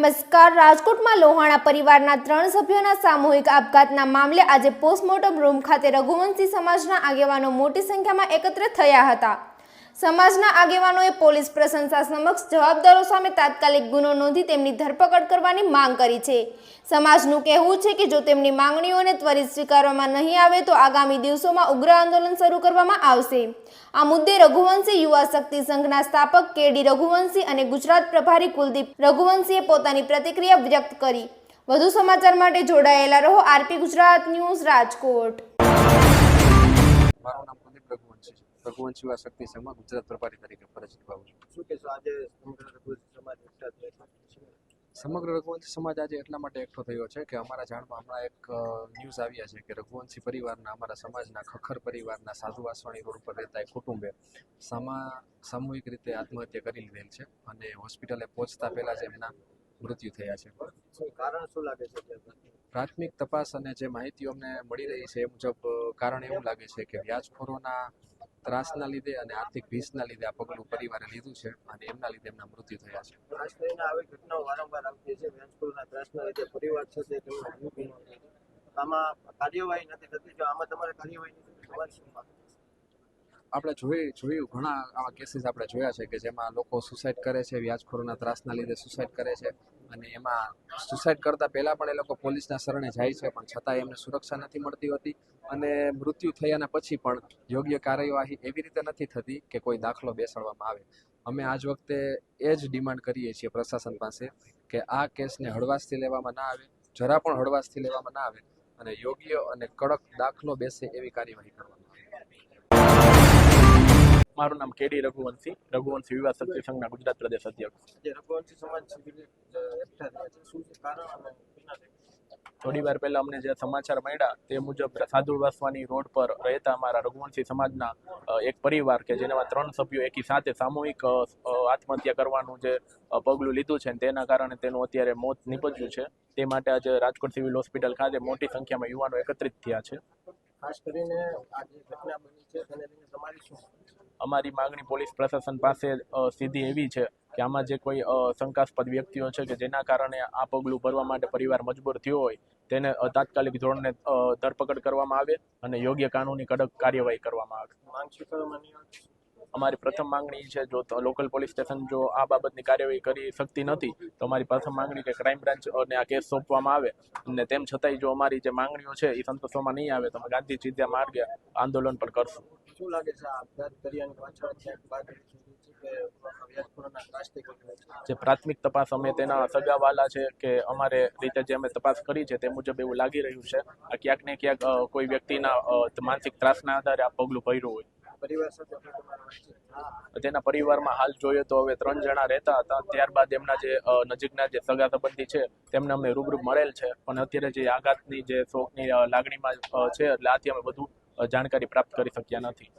નમસ્કાર. રાજકોટમાં લોહાણા પરિવારના 3 સભ્યોના સામૂહિક આપઘાતના મામલે આજે પોસ્ટમોર્ટમ રૂમ ખાતે રઘુવંશી સમાજના આગેવાનો મોટી સંખ્યામાં એકત્ર થયા હતા. સમાજના આગેવાનોએ પોલીસ પ્રશંસા સમક્ષ જવાબદારો સામે તાત્કાલિક ગુનો નોંધી તેમની ધરપકડ કરવાની માંગ કરી છે. સમાજનું કહેવું છે કે જો તેમની માંગણીઓને ત્વરિત સ્વીકારવામાં નહીં આવે તો આગામી દિવસોમાં ઉગ્ર આંદોલન શરૂ કરવામાં આવશે. આ મુદ્દે રઘુવંશી યુવા શક્તિ સંઘના સ્થાપક કેડી રઘુવંશી અને ગુજરાત પ્રભારી કુલદીપ રઘુવંશીએ પોતાની પ્રતિક્રિયા વ્યક્ત કરી. વધુ સમાચાર માટે જોડાયેલા રહો આરપી ગુજરાત ન્યૂઝ રાજકોટ. મારું નામ કુલદીપ રઘુવંશી છે. રઘુવંશી યુવા શક્તિ સંઘમાં ગુજરાત પ્રભારી તરીકે ફરજ નિભાવું છું. શું કહેશો આજે સમગ્ર રઘુવંશી સમાજ આજે એટલા માટે એકઠો થયો છે કે અમારા જાણમાં હમણાં એક ન્યૂઝ આવ્યા છે કે રઘુવંશી પરિવારના અમારા સમાજના ખખર પરિવારના સાધુ વાસવાણી રોડ પર રહેતા એક કુટુંબે સામૂહિક રીતે આત્મહત્યા કરી લીધેલ છે અને હોસ્પિટલે પહોંચતા પહેલા જ એમના મૃત્યુ થયા છે. કારણ શું લાગે છે? પ્રાથમિક તપાસ અને જે માહિતીઓ અમને મળી રહી છે એ મુજબ કારણ એવું લાગે છે કે વ્યાજખોરોના ત્રાસના લીધે અને આર્થિક ભીસના લીધે આ પગલું પરિવારે લીધું છે અને એમના લીધે એમના મૃત્યુ થયા છે. ખાસ કરીને આવી ઘટનાઓ વારંવાર આવતી છે. વ્યાજખોરોના ત્રાસના લીધે પરિવાર છે તે આમાં કાર્યવાહી નથી થતી. જો આમાં તમારે કાર્યવાહી નથી થતી, આપણે જોયું ઘણા આવા કેસીસ આપણે જોયા છે કે જેમાં લોકો સુસાઇડ કરે છે, વ્યાજખોરોના ત્રાસના લીધે સુસાઇડ કરે છે અને એમાં સુસાઇડ કરતાં પહેલાં પણ એ લોકો પોલીસના શરણે જાય છે પણ છતાં એમને સુરક્ષા નથી મળતી હોતી અને મૃત્યુ થયાના પછી પણ યોગ્ય કાર્યવાહી એવી રીતે નથી થતી કે કોઈ દાખલો બેસાડવામાં આવે. અમે આજ વખતે એ જ ડિમાન્ડ કરીએ છીએ પ્રશાસન પાસે કે આ કેસને હળવાશથી લેવામાં ના આવે, જરા પણ હળવાશથી લેવામાં ના આવે અને યોગ્ય અને કડક દાખલો બેસે એવી કાર્યવાહી કરવામાં આવે. મારું નામ કેડી રઘુવંશી યુવા શક્તિ સંઘના ગુજરાત પ્રદેશ અધ્યક્ષ. જે રઘુવંશી સમાજ એકઠા થયા છે, શું છે કારણ અને થોડી વાર પહેલા અમને જે સમાચાર મળ્યા તે મુજબ સાધુ વાસવાની રોડ પર રહેતા અમારા રઘુવંશી સમાજના એક પરિવાર કે જેનામાં 3 સભ્યો એકી સાથે સામૂહિક આત્મહત્યા કરવાનું જે પગલું લીધું છે તેના કારણે તેનું અત્યારે મોત નીપજ્યું છે. તે માટે આજે રાજકોટ સિવિલ હોસ્પિટલ ખાતે મોટી સંખ્યામાં યુવાનો એકત્રિત થયા છે. ખાસ કરીને આ જે ઘટના બની છે તેને લઈને તમારી શું? અમારી માંગણી પોલીસ પ્રશાસન પાસે સીધી એવી છે કે આમાં જે કોઈ શંકાસ્પદ વ્યક્તિઓ છે કે જેના કારણે આ પગલું ભરવા માટે પરિવાર મજબૂર થયો હોય તેને તાત્કાલિક ધોરણે ધરપકડ કરવામાં આવે અને યોગ્ય કાનૂની કડક કાર્યવાહી કરવામાં આવે. માંગ સ્વીકારવામાં નહીં આવે? અમારી પ્રથમ માંગણી છે જો લોકલ પોલીસ સ્ટેશન જો આ બાબતની કાર્યવાહી કરી શકતી નથી તો અમારી પ્રથમ માંગણી કે ક્રાઇમ બ્રાન્ચને આ કેસ સોંપવામાં આવે અને તેમ છતાંય જો અમારી જે માંગણીઓ છે એ સંતોષવામાં નહીં આવે તો અમે ગાંધી ચિંધ્યા માર્ગે આંદોલન પણ કરશું. શું લાગે છે આ આપઘાત કર્યાની પાછળ ક્યાંક બાદ કે વ્યાજખોરોના ત્રાસથી કર્યો છે? જે પ્રાથમિક તપાસ અમે તેના સગાવાલા છે કે અમારે રીતે જે અમે તપાસ કરી છે તે મુજબ એવું લાગી રહ્યું છે આ ક્યાંક ને ક્યાંક કોઈ વ્યક્તિના માનસિક ત્રાસના આધારે આ પગલું ભર્યું હોય. પરિવાર સાથે તેના પરિવારમાં હાલ જોઈએ તો હવે 3 જણા રહેતા હતા. ત્યારબાદ એમના જે નજીકના જે સગા સંબંધી છે તેમને અમને રૂબરૂ મળેલ છે પણ અત્યારે જે આઘાતની જે શોકની લાગણીમાં છે એટલે આથી અમે વધુ જાણકારી પ્રાપ્ત કરી શક્યા નથી.